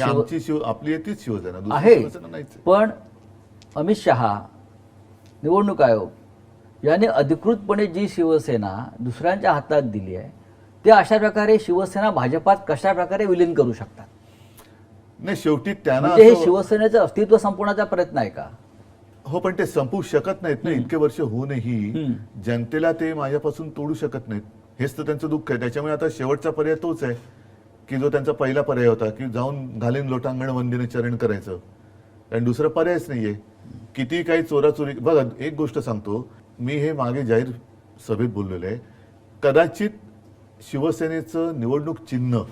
आपली तीच शिवसेना, दुसरी आहे. शिवसेना नाहीच. पण अमित शहा, निवडणूक आयोग याने अधिकृतपणे जी शिवसेना दुसऱ्यांच्या हातात दिली आहे ते अशा प्रकारे शिवसेना भाजपात कशा प्रकारे विलीन करू शकतात? नाही, शेवटी त्यांना म्हणजे हे शिवसेनेचं अस्तित्व संपवण्याचा प्रयत्न आहे का? हो, पण ते संपवू शकत नाहीत ना. इतके वर्ष होऊनही जनतेला ते माझ्यापासून तोडू शकत नाहीत. हेच तर त्यांचं दुःख आहे. त्याच्यामुळे आता शेवटचा पर्याय तोच आहे की जो त्यांचा पहिला पर्याय होता की जाऊन घालीन लोटांगण वंदिने चरण करायचं, कारण दुसरा पर्यायच नाहीये. किती काही चोराचोरी. बघा, एक गोष्ट सांगतो मी, हे मागे जाहीर सभेत बोललेलं आहे, कदाचित शिवसेनेचं निवडणूक चिन्ह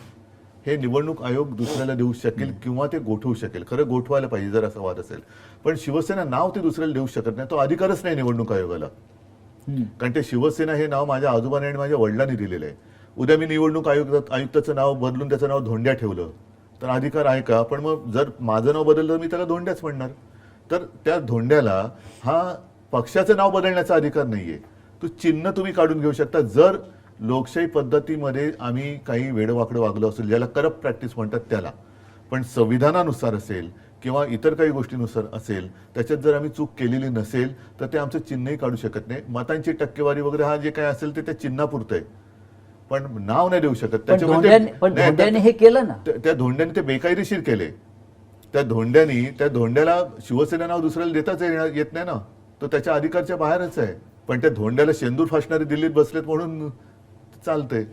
हे निवडणूक आयोग दुसऱ्याला देऊ शकेल किंवा ते गोठवू शकेल. खरं गोठवायला पाहिजे जर असा वाद असेल, पण शिवसेना नाव ते दुसऱ्याला देऊ शकत नाही. तो अधिकारच नाही निवडणूक आयोगाला, कारण ते शिवसेना हे नाव माझ्या आजोबाने आणि माझ्या वडिलांनी दिलेलं आहे. उद्या मी निवडणूक आयुक्ताचं नाव बदलून त्याचं नाव धोंड्या ठेवलं तर अधिकार आहे का? पण मग जर माझं नाव बदललं तर मी त्याला धोंड्याच म्हणणार. तर त्या धोंड्याला हा पक्षाचं नाव बदलण्याचा अधिकार नाहीये. तो चिन्ह तुम्ही काढून घेऊ शकता जर लोकशाही पद्धतीमध्ये आम्ही काही वेडवाकडं वागलो असेल, ज्याला करप्ट प्रॅक्टिस म्हणतात त्याला. पण संविधानानुसार असेल किंवा इतर काही गोष्टीनुसार असेल, त्याच्यात जर आम्ही चूक केलेली नसेल तर ते आमचं चिन्हही काढू शकत नाही. मतांची टक्केवारी वगैरे हा जे काय असेल ते त्या चिन्हापुरतं आहे, पण नाव नाही देऊ शकत. धोंड्याने हे केलं ना, त्या धोंड्याने ते बेकायदेशीर केले. त्या धोंड्याला शिवसेना नाव दुसऱ्याला देताच येत नाही ना, तो त्याच्या अधिकारच्या बाहेरच आहे. पण त्या धोंड्याला शेंदूर फासणारे दिल्लीत बसलेत म्हणून चालतंय.